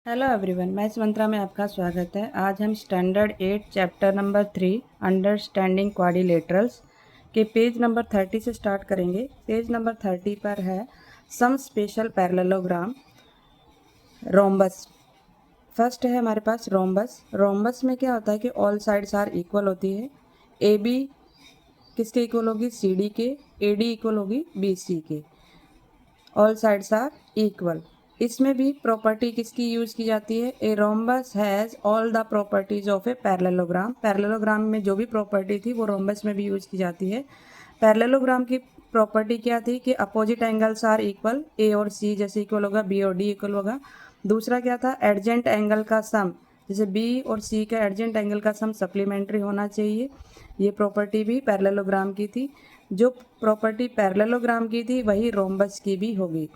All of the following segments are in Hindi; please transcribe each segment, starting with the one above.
हेलो एवरीवन, मैं मंत्रा में आपका स्वागत है। आज हम standard 8 chapter number 3 understanding quadrilaterals के पेज नंबर 30 से स्टार्ट करेंगे। पेज नंबर 30 पर है some special parallelogram rhombus. First है हमारे पास रोम्बस। रोम्बस में क्या होता है कि ऑल साइड्स आर इक्वल होती है। ए बी किसके इक्वल होगी? सी डी के। ए डी इक्वल होगी बी सी के। All sides are equal. इसमें भी प्रॉपर्टी किसकी यूज़ की जाती है? A rhombus has all the properties of a parallelogram. Parallelogram में जो भी प्रॉपर्टी थी वो रोम्बस में भी यूज़ की जाती है। पैरेललोग्राम की प्रॉपर्टी क्या थी कि अपोजिट एंगल्स आर इक्वल। ए और सी जैसे इक्वल होगा, बी और डी इक्वल होगा। दूसरा क्या था? एडजेंट एंगल का सम, जैसे बी और सी का एडजेंट एंगल का सम सप्लीमेंट्री होना चाहिए। ये प्रॉपर्टी भी पैरेललोग्राम की थी। जो प्रॉपर्टी पैरेललोग्राम की थी वही रोम्बस की भी होगी।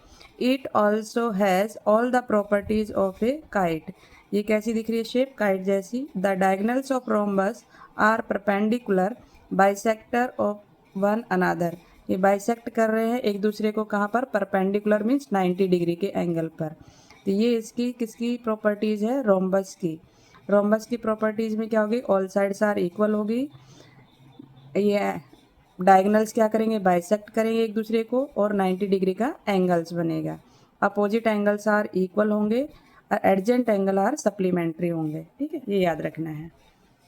It also has all the properties of a kite. ये कैसी दिख रही है शेप? काइट जैसी। The diagonals of rhombus are perpendicular bisector of one another. ये बाइसेक्ट कर रहे हैं एक दूसरे को। कहाँ पर? परपेंडिकुलर मीन्स 90 डिग्री के एंगल पर। तो ये इसकी किसकी प्रॉपर्टीज़ है? रोम्बस की। रोम्बस की प्रॉपर्टीज़ में क्या होगी? ऑल साइड्स आर इक्वल होगी। ये डायगनल्स क्या करेंगे? बाइसेक्ट करेंगे एक दूसरे को और 90 डिग्री का एंगल्स बनेगा। अपोजिट एंगल्स आर इक्वल होंगे और एडजेंट एंगल आर सप्लीमेंट्री होंगे। ठीक है, ये याद रखना है।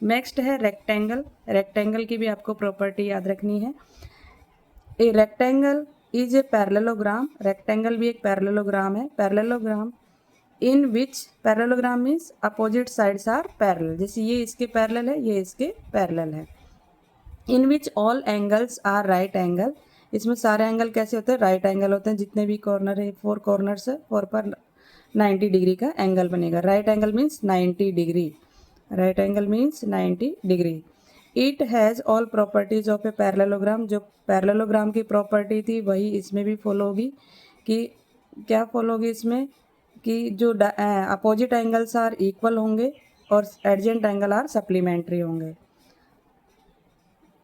नेक्स्ट है रेक्टेंगल। रेक्टेंगल की भी आपको प्रॉपर्टी याद रखनी है। A rectangle is a parallelogram. Rectangle भी एक पैरेललोग्राम है। Parallelogram in which, parallelogram means opposite sides are parallel. जैसे ये इसके पैरेलल है, ये इसके पैरेलल है। In which all angles are right angle. इसमें सारे एंगल कैसे होते हैं? राइट एंगल होते हैं। जितने भी कॉर्नर है, 4 कॉर्नर्स है, 4 पर 90 डिग्री का एंगल बनेगा। Right angle means 90 degree. Right angle means 90 degree. It has all properties of a parallelogram. जो पैरेललोग्राम की प्रॉपर्टी थी वही इसमें भी फॉलो होगी। कि क्या फॉलो होगी इसमें? कि जो अपोजिट एंगल्स आर इक्वल होंगे और एडजेंट एंगल आर सप्लीमेंट्री होंगे।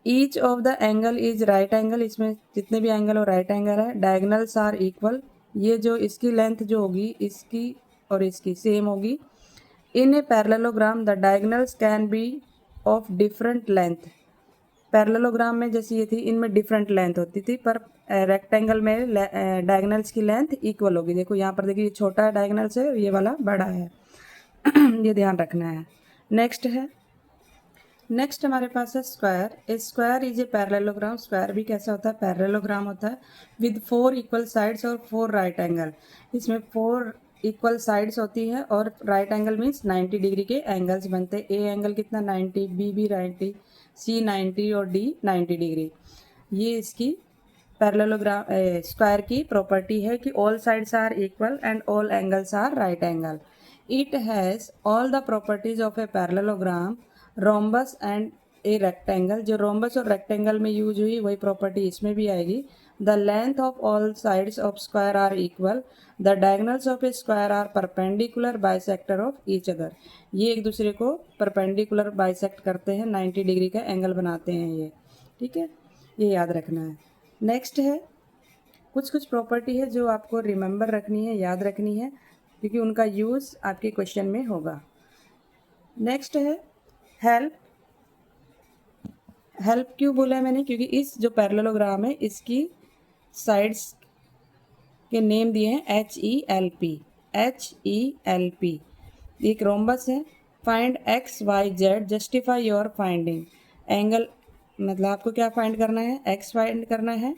Each of the angle is right angle. इसमें जितने भी एंगल हो राइट एंगल है। Diagonals are equal. ये जो इसकी लेंथ जो होगी इसकी और इसकी सेम होगी। In a parallelogram the diagonals can be of different length. Parallelogram में जैसे ये थी, इनमें डिफरेंट लेंथ होती थी, पर रेक्टेंगल में डायगनल्स की लेंथ इक्वल होगी। देखो यहाँ पर देखिए, ये छोटा डायगनल्स है, ये वाला बड़ा है। ये ध्यान रखना है। नेक्स्ट हमारे पास है square. A square is a parallelogram. Square भी कैसा होता है? पैरेललोग्राम होता है विद 4 इक्वल साइड्स और 4 राइट एंगल। इसमें 4 इक्वल साइड्स होती है और राइट एंगल मीन्स 90 डिग्री के एंगल्स बनते हैं। ए एंगल कितना? 90, बी भी 90, सी 90 और डी 90 डिग्री। ये इसकी पैरेललोग्राम स्क्वायर की प्रॉपर्टी है कि all sides are equal and all angles are right angle. It has all the properties of a parallelogram rhombus and a rectangle. जो रोम्बस और रेक्टेंगल में यूज हुई वही प्रॉपर्टी इसमें भी आएगी। The length of all sides of square are equal. The diagonals of a square are perpendicular bisector of each other. ये एक दूसरे को परपेंडिकुलर बाइसेक्ट करते हैं, 90 डिग्री का एंगल बनाते हैं ये। ठीक है, ये याद रखना है। नेक्स्ट है कुछ प्रॉपर्टी है जो आपको रिमेंबर रखनी है, याद रखनी है, क्योंकि उनका यूज़ आपके क्वेश्चन में होगा। नेक्स्ट है हेल्प। हेल्प क्यों बोला है मैंने? क्योंकि इस जो पैरेललोग्राम है इसकी साइड्स के नेम दिए हैं HELP। HELP एक रोम्बस है। Find XYZ, justify your finding. Angle मतलब आपको क्या फाइंड करना है? X फाइंड करना है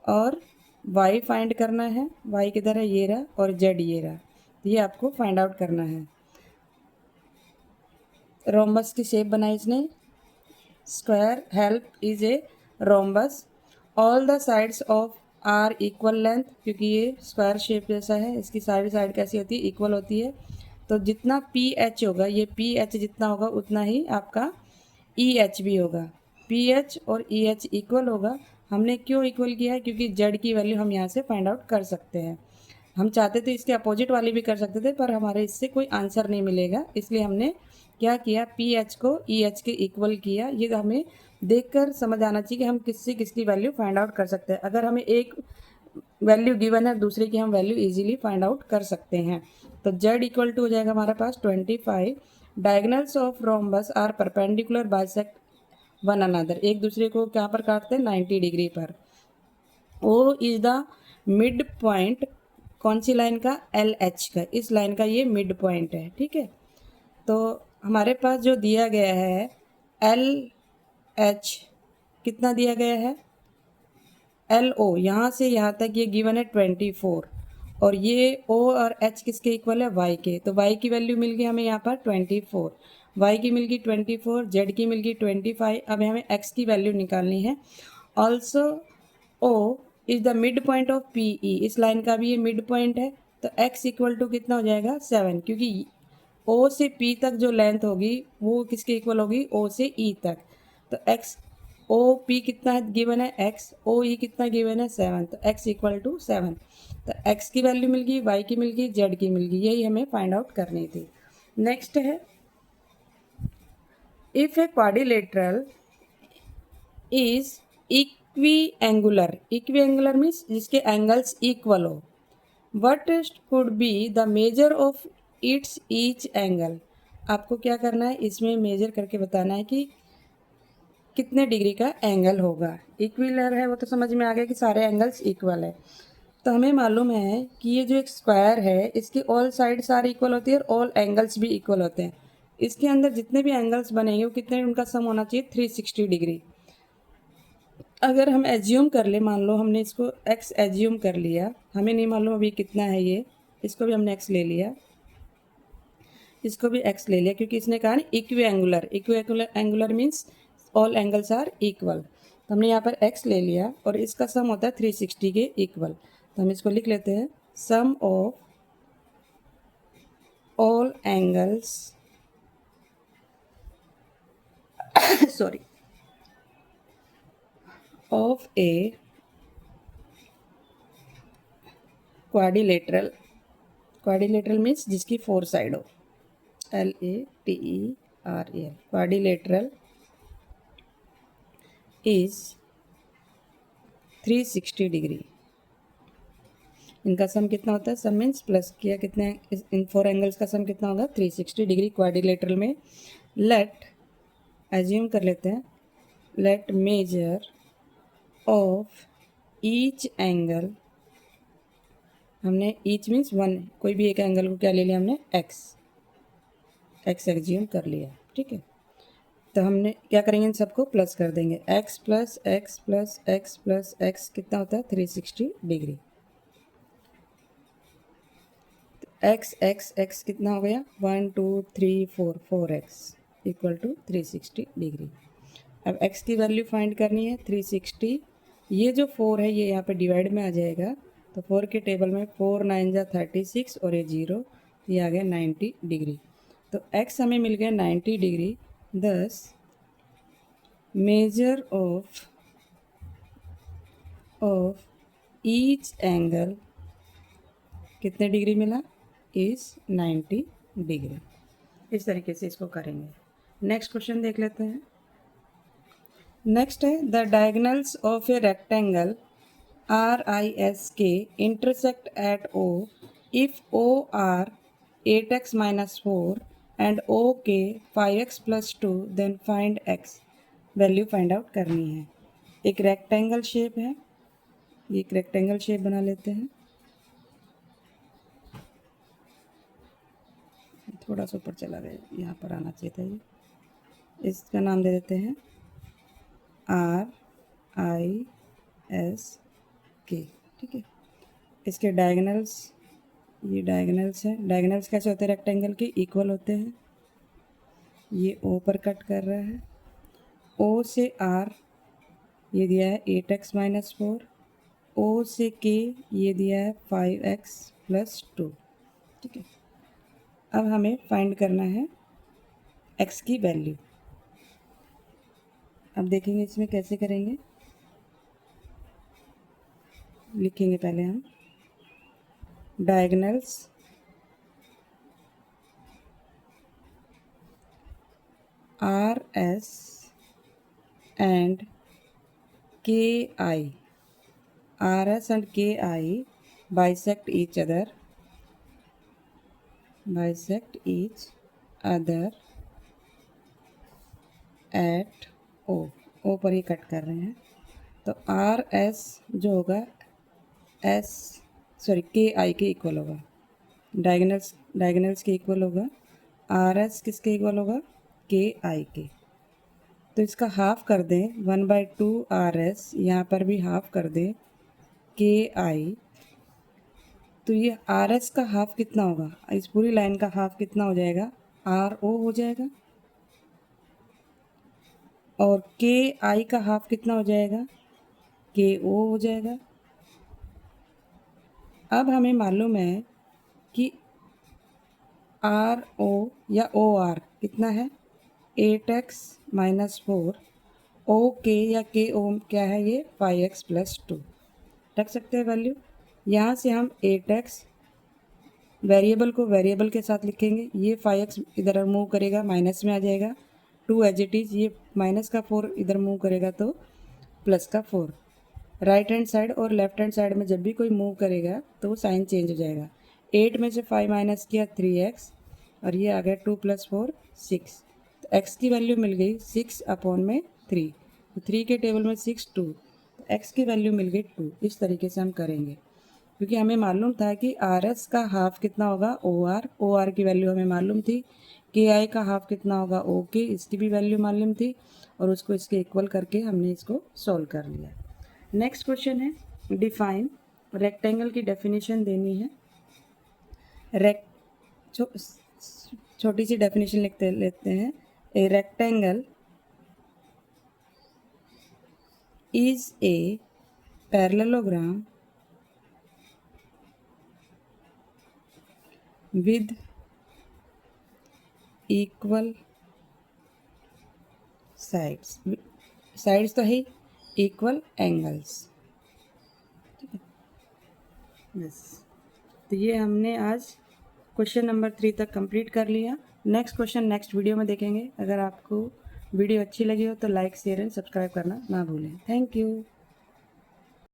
और Y फाइंड करना है। Y किधर है? ये रहा, और Z ये रहा। ये आपको फाइंड आउट करना है। रोम्बस की शेप बनाई इसने। Square help is a rhombus. All the sides of are equal length, क्योंकि ये स्क्वायर शेप जैसा है, इसकी साइड कैसी होती है? इक्वल होती है। तो जितना पी एच होगा, ये पी एच जितना होगा उतना ही आपका ई एच भी होगा। पी एच और ई एच इक्वल होगा। हमने क्यों इक्वल किया है? क्योंकि जेड की वैल्यू हम यहाँ से फाइंड आउट कर सकते हैं। हम चाहते थे इसके अपोजिट वाली भी कर सकते थे, पर हमारे इससे कोई आंसर नहीं मिलेगा, इसलिए हमने क्या किया? पी एच को ई एच के इक्वल किया। ये हमें देखकर समझ आना चाहिए कि हम किससे किसकी वैल्यू फाइंड आउट कर सकते हैं। अगर हमें एक वैल्यू गिवन है, दूसरे की हम वैल्यू इजीली फाइंड आउट कर सकते हैं। तो z इक्वल टू हो जाएगा हमारे पास 25। Diagonals of rhombus are perpendicular bisect one another, एक दूसरे को क्या पर काटते हैं 90 डिग्री पर। O is the mid point कौन सी लाइन का, एल एच का, इस लाइन का ये मिड पॉइंट है। ठीक है, तो हमारे पास जो दिया गया है एल एच कितना दिया गया है, एल ओ यहाँ से यहाँ तक ये गिवन है 24, और ये ओ और एच किसके इक्वल है, वाई के। तो वाई की वैल्यू मिल गई हमें यहाँ पर 24, वाई की मिल गई 24, जेड की मिल गई 25। अब हमें एक्स की वैल्यू निकालनी है। Also O is the mid point of P E, इस लाइन का भी ये मिड पॉइंट है। तो एक्स इक्वल टू कितना हो जाएगा 7, क्योंकि ओ से पी तक जो लेंथ होगी वो किसके इक्वल होगी, ओ से ई तक। तो एक्स ओ पी कितना गिवन है एक्स, ओ ई कितना गिवन है 7, तो एक्स इक्वल टू 7। तो एक्स की वैल्यू मिल गई, वाई की मिल गई, जेड की मिल गई, यही हमें फाइंड आउट करनी थी। नेक्स्ट है if a quadrilateral is equi angular, equiangular means जिसके एंगल्स इक्वल हो, what could be the measure of its each angle. आपको क्या करना है, इसमें मेजर करके बताना है कि कितने डिग्री का एंगल होगा। इक्विलर है वो तो समझ में आ गया कि सारे एंगल्स इक्वल है। तो हमें मालूम है कि ये जो एक स्क्वायर है इसकी ऑल साइड्स आर इक्वल होती है और ऑल एंगल्स भी इक्वल होते हैं। इसके अंदर जितने भी एंगल्स बनेंगे वो कितने, उनका सम होना चाहिए 360 डिग्री। अगर हम एज्यूम कर ले, मान लो हमने इसको एक्स एज्यूम कर लिया, हमें नहीं मालूम अभी कितना है ये, इसको भी हमने एक्स ले लिया, इसको भी एक्स ले लिया, क्योंकि इसने कहा ना equiangular, equiangular means all angles are equal. तो हमने यहाँ पर एक्स ले लिया और इसका सम होता है 360 के इक्वल। तो हम इसको लिख लेते हैं sum of all angles sorry of a quadrilateral, quadrilateral means जिसकी 4 साइड हो, LATERAL, क्वाड्रिलेटरल इज 360 डिग्री। इनका सम कितना होता है, सम मीन्स प्लस किया कितने, इन 4 एंगल्स का सम कितना होगा 360 डिग्री क्वाड्रिलेटरल में। लेट एज्यूम कर लेते हैं, let measure of each angle, हमने ईच मीन्स वन, कोई भी एक एंगल को क्या ले लिया हमने, एक्स, एक्स एज्यूम कर लिया। ठीक है, तो हमने क्या करेंगे, इन सबको प्लस कर देंगे, x plus x plus x plus x कितना होता है 360 डिग्री। एक्स एक्स एक्स कितना हो गया 1 2 3 4, 4x इक्वल टू 360 डिग्री। अब x की वैल्यू फाइंड करनी है 360, ये जो 4 है ये यहाँ पे डिवाइड में आ जाएगा, तो 4 के टेबल में 4 9 जा 36 और ये 0, ये आ गया 90 डिग्री। तो x हमें मिल गया 90 डिग्री। दस मेजर ऑफ ईच एंगल कितने डिग्री मिला, इज 90 डिग्री। इस तरीके से इसको करेंगे। नेक्स्ट क्वेश्चन देख लेते हैं। नेक्स्ट है the diagonals of a rectangle RISK intersect at O if O are 8x-4 and OK 5x+2 then find x। Value find out करनी है। एक रेक्टेंगल शेप है, ये एक रेक्टेंगल शेप बना लेते हैं, थोड़ा सा ऊपर चला गया, यहाँ पर आना चाहिए था ये। इसका नाम दे देते हैं RISK। ठीक है, इसके डायगनल्स, ये डायगनल्स है, डायगनल्स कैसे होते हैं रेक्टेंगल के, इक्वल होते हैं। ये O पर कट कर रहा है, O से R ये दिया है 8x-4, O से K ये दिया है 5x+2। ठीक है, अब हमें फाइंड करना है x की वैल्यू। अब देखेंगे इसमें कैसे करेंगे, लिखेंगे पहले हम diagonals RS and KI, RS and KI bisect each other bisect each other at O पर ही कट कर रहे हैं। तो आर एस जो होगा एस के आई के इक्वल होगा, डायगोनल्स के इक्वल होगा। आर एस किसके इक्वल होगा? के आई के। तो इसका हाफ कर दें, 1/2 आर एस, यहाँ पर भी हाफ कर दें के आई। तो ये आर एस का हाफ कितना होगा? इस पूरी लाइन का हाफ कितना हो जाएगा? आर ओ हो जाएगा। और के आई का हाफ कितना हो जाएगा? के ओ हो जाएगा। अब हमें मालूम है कि आर ओ या ओ आर कितना है? 8x - 4। ओ के या के ओ क्या है? ये 5x + 2 रख सकते हैं वैल्यू। यहाँ से हम 8x वेरिएबल को वेरिएबल के साथ लिखेंगे। ये 5x इधर मूव करेगा, माइनस में आ जाएगा। 2 एज इट इज़। ये माइनस का 4 इधर मूव करेगा तो प्लस का 4। राइट हैंड साइड और लेफ्ट हैंड साइड में जब भी कोई मूव करेगा तो वो साइन चेंज हो जाएगा। 8 में से 5 माइनस किया 3x, और ये आ गया 2 + 4 6। तो x की वैल्यू मिल गई 6/3। तो 3 के टेबल में 6 2, तो x की वैल्यू मिल गई 2। इस तरीके से हम करेंगे, क्योंकि हमें मालूम था कि आर एस का हाफ कितना होगा? ओ आर की वैल्यू हमें मालूम थी। के आई का हाफ कितना होगा? ओ के, इसकी भी वैल्यू मालूम थी, और उसको इसके इक्वल करके हमने इसको सॉल्व कर लिया। नेक्स्ट क्वेश्चन है डिफाइन। रेक्टेंगल की डेफिनेशन देनी है। छोटी सी डेफिनेशन लेते हैं। ए rectangle is a parallelogram with equal sides तो है इक्वल एंगल्स। ठीक है, बस। तो ये हमने आज क्वेश्चन नंबर 3 तक कंप्लीट कर लिया। नेक्स्ट क्वेश्चन नेक्स्ट वीडियो में देखेंगे। अगर आपको वीडियो अच्छी लगी हो तो लाइक शेयर एंड सब्सक्राइब करना ना भूलें। Thank you.